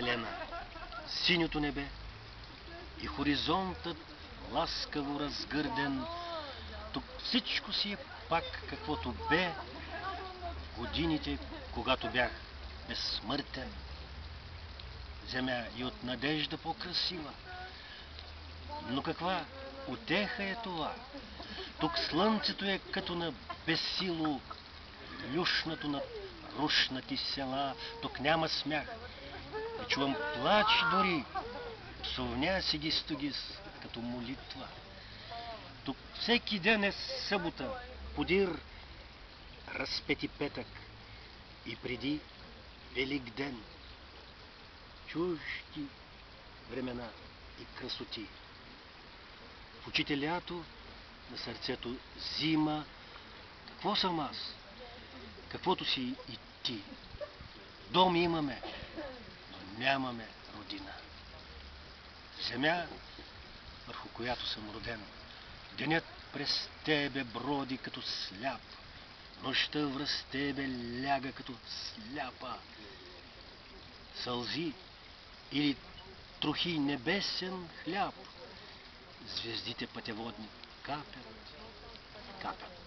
Елена, синьото небе и хоризонтът ласкаво разгърден. Тук всичко си е пак каквото бе годините, когато бях безсмъртен. Земя и от надежда по-красива. Но каква утеха е това? Тук слънцето е като на безсило, люшнато над рушнати села. Тук няма смях. Не чувам плач дори. Псовня си ги стогис, като молитва. Тук всеки ден е събота, подир разпети петък и преди Велик ден. Чужди времена и красоти. В очите лято, на сърцето зима. Какво съм аз? Каквото си и ти. Дом имаме, но нямаме родина. Земя, върху която съм роден. Денят през тебе броди като сляп. Нощта връз тебе ляга като сляпа. Сълзи или трохи небесен хляб. Звездите пътеводни капят, капят.